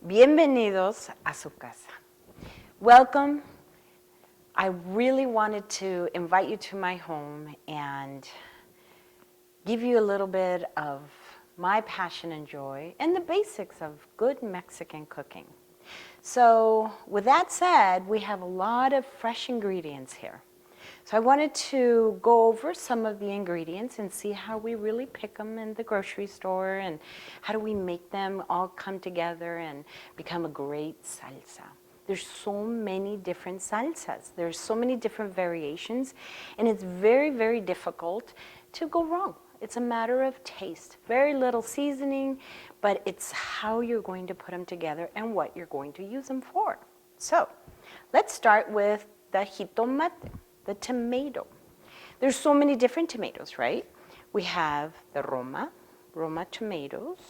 Bienvenidos a su casa. Welcome. I really wanted to invite you to my home and give you a little bit of my passion and joy and the basics of good Mexican cooking. So with that said, we have a lot of fresh ingredients here. So I wanted to go over some of the ingredients and see how we really pick them in the grocery store and how do we make them all come together and become a great salsa. There's so many different salsas. There's so many different variations, and it's very, very difficult to go wrong. It's a matter of taste. Very little seasoning, but it's how you're going to put them together and what you're going to use them for. So let's start with the jitomate, the tomato. There's so many different tomatoes, right? We have the Roma tomatoes,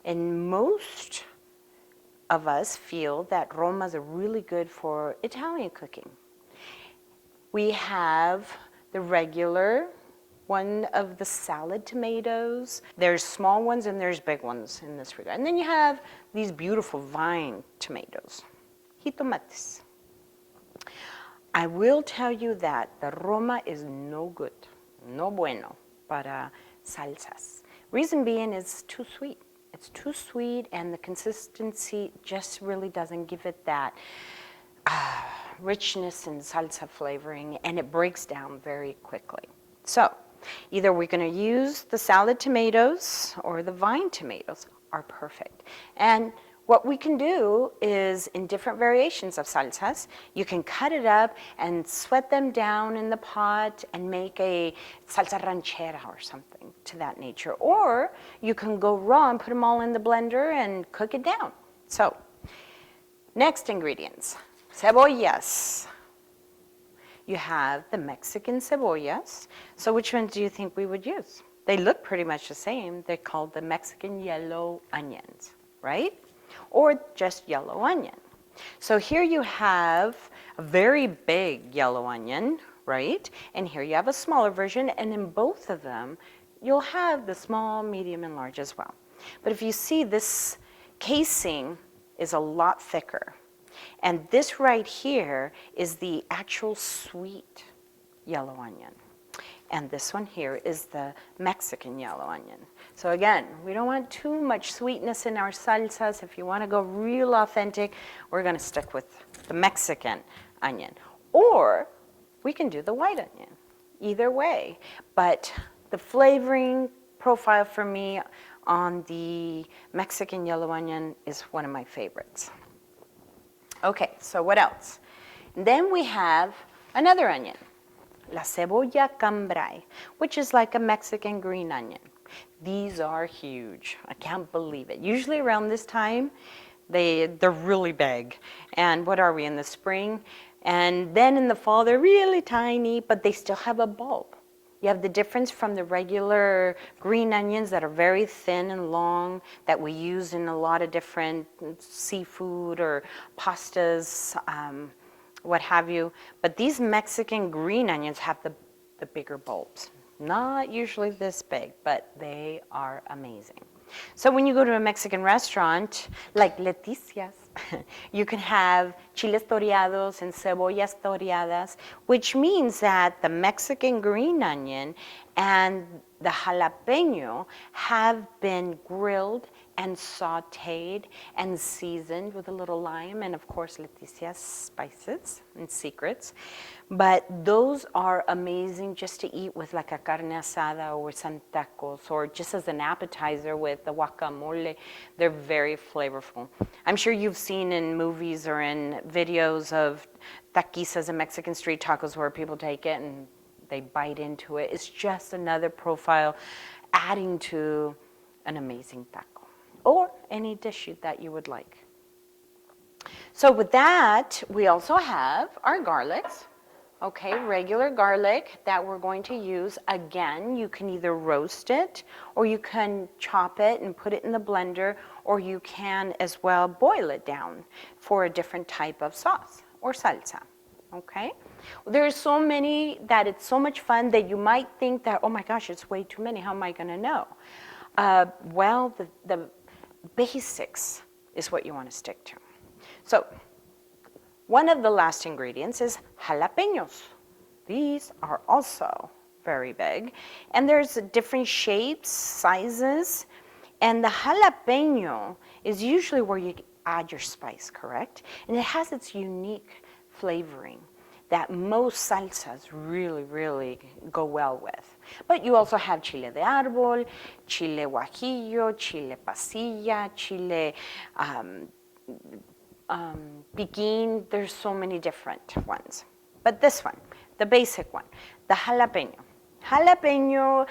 and most of us feel that Romas are really good for Italian cooking. We have the regular one of the salad tomatoes. There's small ones and there's big ones in this regard. And then you have these beautiful vine tomatoes, jitomates. I will tell you that the Roma is no good, no bueno para salsas. Reason being is too sweet. It's too sweet and the consistency just really doesn't give it that richness and salsa flavoring, and it breaks down very quickly. So either we're going to use the salad tomatoes or the vine tomatoes are perfect. And what we can do is, in different variations of salsas, you can cut it up and sweat them down in the pot and make a salsa ranchera or something to that nature. Or you can go raw and put them all in the blender and cook it down. So, next ingredients, cebollas. You have the Mexican cebollas. So which ones do you think we would use? They look pretty much the same. They're called the Mexican yellow onions, right? Or just yellow onion. So here you have a very big yellow onion, right? And here you have a smaller version, and in both of them, you'll have the small, medium, and large as well. But if you see, this casing is a lot thicker. And this right here is the actual sweet yellow onion. And this one here is the Mexican yellow onion. So again, we don't want too much sweetness in our salsas. If you want to go real authentic, we're going to stick with the Mexican onion. Or we can do the white onion. Either way. But the flavoring profile for me on the Mexican yellow onion is one of my favorites. Okay, so what else? Then we have another onion, la cebolla cambray, which is like a Mexican green onion. These are huge. I can't believe it. Usually around this time, they're really big. And what are we, in the spring? And then in the fall, they're really tiny, but they still have a bulb. You have the difference from the regular green onions that are very thin and long that we use in a lot of different seafood or pastas, what have you. But these Mexican green onions have the bigger bulbs. Not usually this big, but they are amazing. So when you go to a Mexican restaurant like Leticia's, you can have chiles toreados and cebollas toreadas, which means that the Mexican green onion and the jalapeno have been grilled and sauteed and seasoned with a little lime and, of course, Leticia's spices and secrets. But those are amazing just to eat with like a carne asada or some tacos, or just as an appetizer with the guacamole. They're very flavorful. I'm sure you've seen in movies or in videos of taquisas and Mexican street tacos where people take it and they bite into it. It's just another profile adding to an amazing taco or any dish that you would like. So with that, we also have our garlics. Okay, regular garlic that we're going to use. Again, you can either roast it or you can chop it and put it in the blender, or you can as well boil it down for a different type of sauce or salsa. Okay, there's so many that it's so much fun that you might think that, oh my gosh, it's way too many. How am I going to know? Well, the basics is what you want to stick to. So one of the last ingredients is jalapenos. These are also very big, and there's different shapes, sizes, and the jalapeno is usually where you add your spice, correct? And it has its unique flavoring that most salsas really, really go well with. But you also have chile de árbol, chile guajillo, chile pasilla, chile piquín. There's so many different ones. But this one, the basic one, the jalapeno. Jalapeno,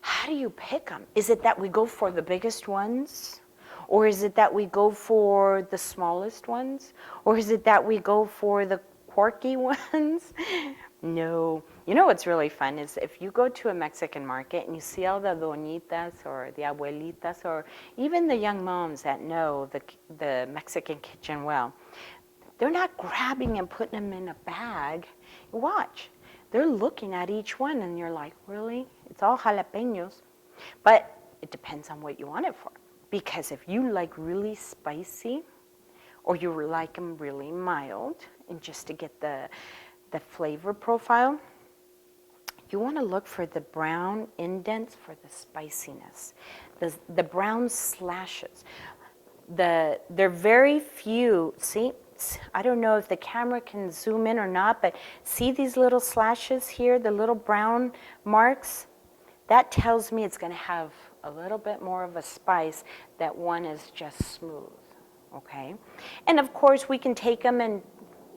how do you pick them? Is it that we go for the biggest ones? Or is it that we go for the smallest ones? Or is it that we go for the quirky ones? No. You know what's really fun is if you go to a Mexican market and you see all the doñitas or the abuelitas or even the young moms that know the Mexican kitchen well, they're not grabbing and putting them in a bag. Watch. They're looking at each one and you're like, really? It's all jalapenos. But it depends on what you want it for. Because if you like really spicy or you like them really mild and just to get the flavor profile, you want to look for the brown indents for the spiciness, the brown slashes. They're very few. See, I don't know if the camera can zoom in or not, but see these little slashes here, the little brown marks? That tells me it's going to have a little bit more of a spice. That one is just smooth, okay? And of course, we can take them and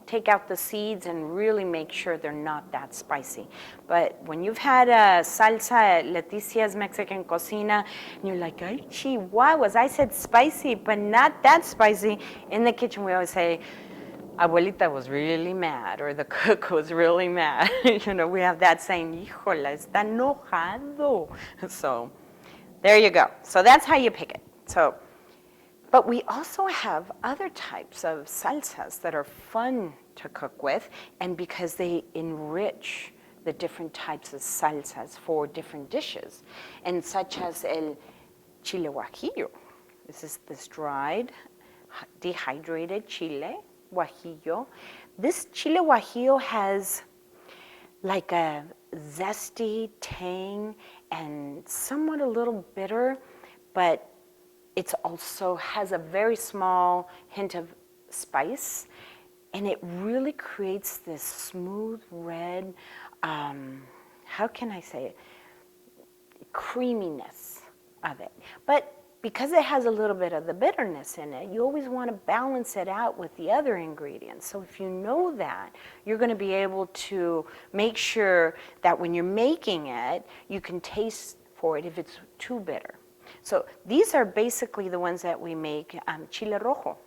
take out the seeds and really make sure they're not that spicy. But when you've had a salsa at Leticia's Mexican Cocina, and you're like, ay, chihuahuas, I said spicy, but not that spicy. In the kitchen, we always say, Abuelita was really mad, or the cook was really mad. You know, we have that saying, híjola, está enojado. So there you go. So that's how you pick it. So, but we also have other types of salsas that are fun to cook with, and because they enrich the different types of salsas for different dishes, and such as el chile guajillo. This is this dried, dehydrated chile guajillo. This chile guajillo has like a zesty tang and somewhat a little bitter, but it also has a very small hint of spice, and it really creates this smooth red, how can I say it, creaminess of it. But because it has a little bit of the bitterness in it, you always want to balance it out with the other ingredients. So if you know that, you're going to be able to make sure that when you're making it, you can taste for it if it's too bitter. So these are basically the ones that we make chile rojo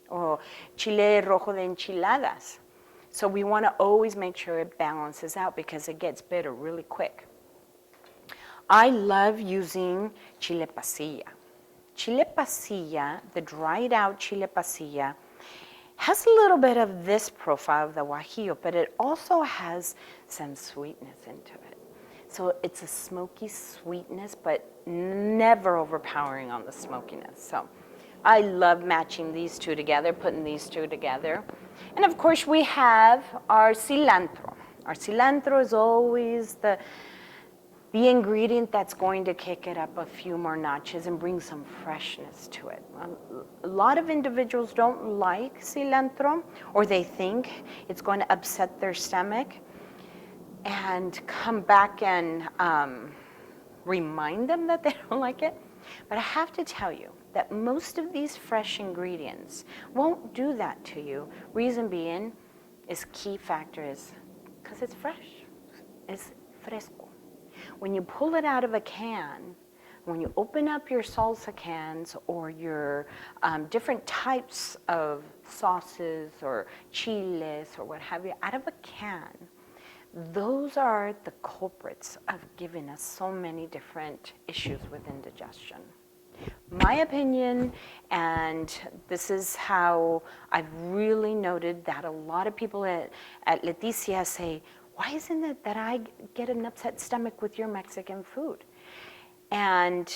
or chile rojo de enchiladas. So we want to always make sure it balances out because it gets bitter really quick. I love using chile pasilla. Chile pasilla, the dried out chile pasilla, has a little bit of this profile of the guajillo, but it also has some sweetness into it. So it's a smoky sweetness, but never overpowering on the smokiness. So I love matching these two together, putting these two together. And of course we have our cilantro. Our cilantro is always the ingredient that's going to kick it up a few more notches and bring some freshness to it. A lot of individuals don't like cilantro, or they think it's going to upset their stomach and come back and remind them that they don't like it. But I have to tell you that most of these fresh ingredients won't do that to you. Reason being is key factor is because it's fresh, it's fresco. When you pull it out of a can, when you open up your salsa cans or your different types of sauces or chiles or what have you out of a can, those are the culprits of giving us so many different issues with indigestion. My opinion, and this is how I've really noted that a lot of people at Leticia say, why isn't it that I get an upset stomach with your Mexican food? And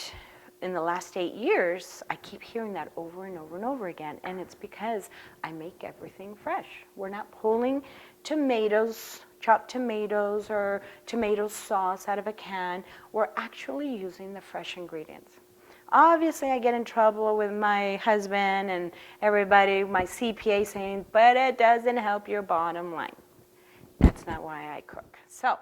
in the last 8 years, I keep hearing that over and over and over again, and it's because I make everything fresh. We're not pulling tomatoes, chopped tomatoes, or tomato sauce out of a can. We're actually using the fresh ingredients. Obviously, I get in trouble with my husband and everybody, my CPA saying, but it doesn't help your bottom line. That's not why I cook. So